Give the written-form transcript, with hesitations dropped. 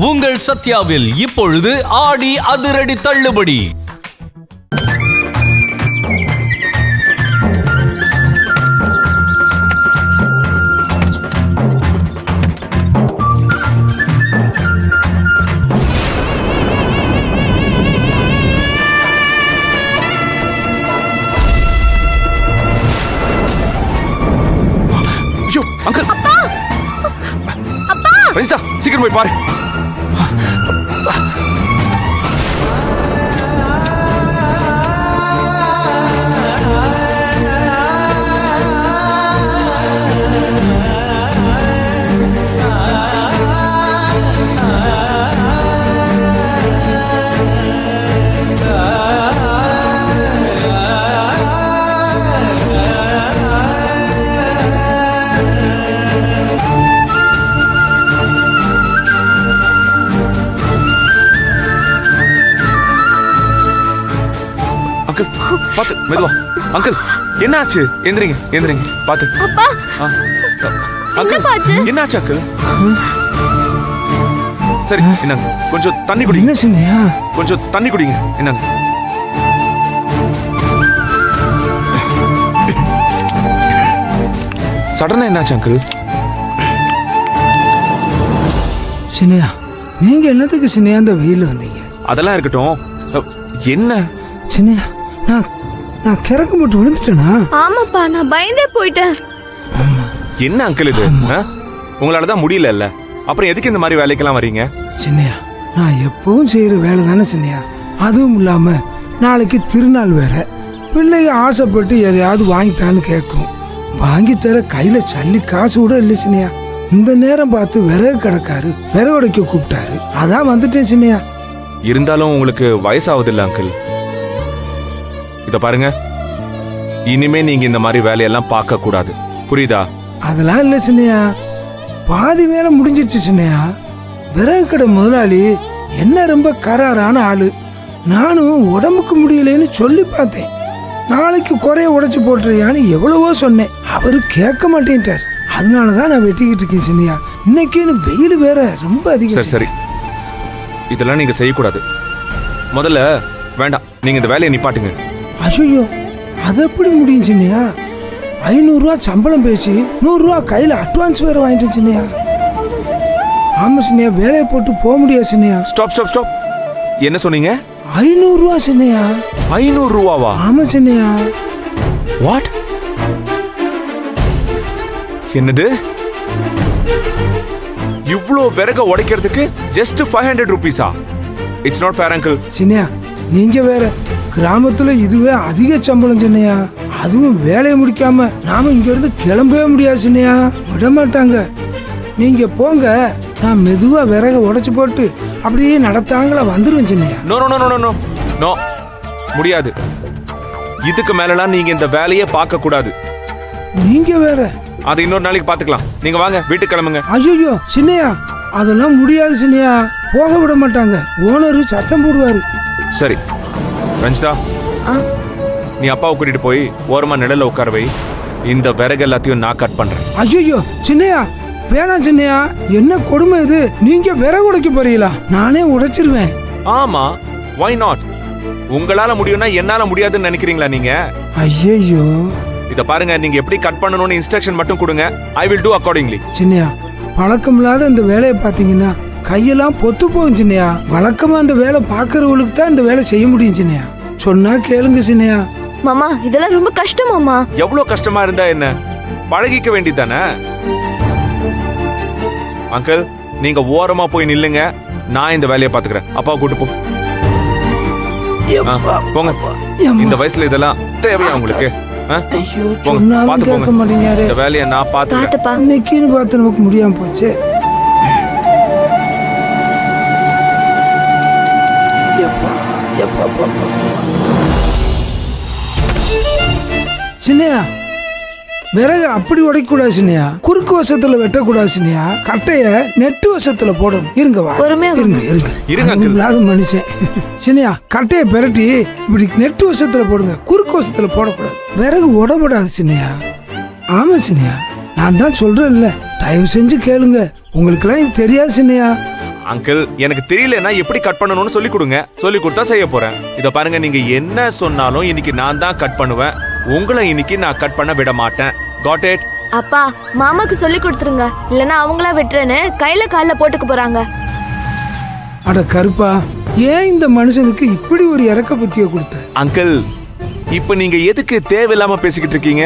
உங்கள் சத்யாவில் இப்பொழுது ஆடி அதிரடி தள்ளுபடி. அங்கிள், ரஞ்சிதா சீக்கிரம் போய் பாரு. அங்கிள் பாத்து மெதுவா. அங்கிள் என்னாச்சு? எந்திரிங்க எந்திரிங்க பாத்து. அங்கிள் என்னாச்சு அங்கிள்? சரி என்னங்க கொஞ்சம் தண்ணி குடிங்க. என்ன சொன்னியா? கொஞ்சம் தண்ணி குடிங்க. என்னங்க சடனா என்னாச்சு அங்கிள்? சின்னையா, நீங்க என்னத்துக்கு சின்னையா அந்த வெயில வந்தீங்க? அதெல்லாம் இருக்கட்டும், என்ன சின்னையா, நான் கிறக்க போட்டு விழுந்துட்டேனா? ஆமாப்பா, நான் பயந்தே போயிட்டேன். என்ன அங்கிள் இது? உங்களாலதான் முடியல, அப்புறம் எதுக்கு இந்த மாதிரி வேலைக்கெல்லாம் வரீங்க? சின்னையா, நான் எப்பவும் செய்யற வேலை தானே சின்னையா. அதுவும் இல்லாம நாளைக்கு திருநாள் வேற. பிள்ளைய ஆசைப்பட்டு எதையாவது வாங்கித்தான்னு கேட்கும். வாங்கி தர கையில சல்லி காசு கூட இல்லை சின்னையா. இந்த நேரம் பார்த்து விறகு கிடக்காரு, விறகு உடைக்க கூப்பிட்டாரு, அதான் வந்துட்டேன் சின்னையா. இருந்தாலும் உங்களுக்கு வயசாகுது இல்ல அங்கிள்? இத பாருங்க, இனிமே நீங்க இந்த மாதிரி வேலையெல்லாம் பார்க்க கூடாது, புரியுதா? அதெல்லாம் இல்ல சின்னையா, பாதி வேலை முடிஞ்சிருச்சு சின்னையா. விறகு கடை முதலாளி என்ன ரொம்ப கராரான ஆளு. நானும் உடம்புக்கு முடியலன்னு சொல்லி பார்த்தேன். நாளைக்கு குறைய உடைச்சு போட்டுறியான்னு எவ்வளவோ சொன்னேன். அவரு கேட்க மாட்டேன்ட்டார். அதனாலதான் நான் வெட்டிக்கிட்டு இருக்கேன் சின்னையா. இன்னைக்குன்னு வெயில் வேற ரொம்ப அதிகம். சரி சரி, இதெல்லாம் நீங்க செய்யக்கூடாது. முதல்ல வேண்டாம், நீங்க இந்த வேலையை நிப்பாட்டுங்க. ஐயோ, அது எப்படி முடியும் சின்னையா? 500 ரூபா சம்பளம் பேசி 100 ரூபா கையில அட்வான்ஸ் வேற வாங்கிட்டேன் சின்னையா. ஆமா சின்னையா, வேலையை போட்டு போக முடியாது சின்னையா. Stop stop stop. என்ன சொன்னீங்க? 500 ரூபா சின்னையா. 500 ரூபாவா? ஆமா சின்னையா. வாட்? என்னது? இவ்ளோ விறக உடைக்கிறதுக்கு ஜஸ்ட் 500 ரூபீஸா? It's not fair uncle. Chinnaiah, நீங்க வேற. கிராமத்துல இதுவே அதிக சம்பளம் சின்னையா. அதுவும் வேலையை முடிக்காம நாம இங்க இருந்து கிளம்பவே முடியாது சின்னையா. விட மாட்டாங்க. நீங்க போங்க, நான் மெதுவா விறக உடைச்சு போட்டு அப்படியே நடத்தாங்களா வந்துருவேன் Chinnaiya. No no no no no no, முடியாது. இதுக்கு மேலலாம் நீங்க இந்த வேலையே பார்க்க கூடாது. நீங்க வேற. அது இன்னொரு நாளைக்கு பாத்துக்கலாம். நீங்க வாங்க, வீட்டுக்கு கிளம்புங்க. ஐயோ சின்னையா, அதெல்லாம் முடியாது சின்னையா. போக விட மாட்டாங்க. ஓனரு சத்தம் போடுவாரு. சரி ரஞ்சிதா, நீ அப்பாவை கூட்டிட்டு போய் ஓரமா நிழல்ல உட்கார வை. இந்த விறகு எல்லாத்தையும் நான் கட் பண்றேன். ஐயோ சின்னையா, வேணாம் சின்னையா. என்ன கொடுமை இது? நீங்க விறகு உடைக்க போறீங்களா? நானே உடைச்சிருவேன். ஆமா, why not? உங்களால முடியும்னா என்னால முடியாதுன்னு நினைக்கிறீங்களா நீங்க? ஐயோ, இத பாருங்க, நீங்க எப்படி கட் பண்ணணும்னு இன்ஸ்ட்ரக்ஷன் மட்டும் கொடுங்க. I will do accordingly. Chinnaiya, பழக்கம் இல்லாத இந்த வேலையை பாத்தீங்கன்னா கையெல்லாம் பொத்து போகும் சின்னையா. வழக்கமா அந்த வேலை பாக்குறவங்களுக்கு தான் இந்த வேலை செய்ய முடியும் சின்னையா. சொன்னா கேளுங்க சின்னையா. மாமா, இதெல்லாம் ரொம்ப கஷ்டம் மாமா. எவ்வளவு கஷ்டமா இருந்தா என்ன, பழகிக்க வேண்டியதானே? அங்கிள், நீங்க ஓரமா போய் நில்லுங்க, நான் இந்த வேலையை பாத்துக்கிறேன். அப்பா கூட்டு போ. போங்க. இந்த வயசுல இதெல்லாம் தேவையா உங்களுக்கு? ஐயோ, சொன்னாலும் கேட்க மாட்டேங்காரு. இந்த வேலையை நான் பாத்துக்கிறேன். இன்னைக்குன்னு பார்த்து நமக்கு முடியாம போச்சு. சின்னையா, விறகு அப்படி உடைக்கூடாது சின்னையா. குறுக்கு வசத்துல வெட்டக்கூடாது சின்னையா. கட்டைய நெட்டு வசத்துல போடணும். இருங்க வா, இருங்க மனுஷன். சின்னையா, கட்டைய பெரட்டி இப்படி நெட்டு வசத்துல போடுங்க. குறுக்கு வசத்துல போடக்கூடாது. விறகு உடப்படாது சின்னையா. ஆமா சின்னையா, நான் தான் சொல்றேன்ல, தயவு செஞ்சு கேளுங்க. உங்களுக்கு எல்லாம் இது தெரியாது சின்னையா. அங்கிள் எனக்கு தெரியலன்னா எப்படி கட் பண்ணணும்னு சொல்லி கொடுங்க, சொல்லி கொடுத்தா செய்ய போறேன். இத பாருங்க, நீங்க என்ன சொன்னாலும் இன்னைக்கு நான் தான் கட் பண்ணுவேன். உங்களை இன்னைக்கு நான் கட் பண்ண விட மாட்டேன். Got it? அப்பா மாமாக்கு சொல்லி கொடுத்துருங்க, இல்லனா அவங்களா விட்டுறேன்னு கையில கால்ல போட்டுக்க போறாங்க. அட கருப்பா, ஏன் இந்த மனுஷனுக்கு இப்படி ஒரு இறக்க புத்திய கொடுத்த? அங்கிள், இப்ப நீங்க எதுக்கு தேவையில்லாம பேசிக்கிட்டு இருக்கீங்க?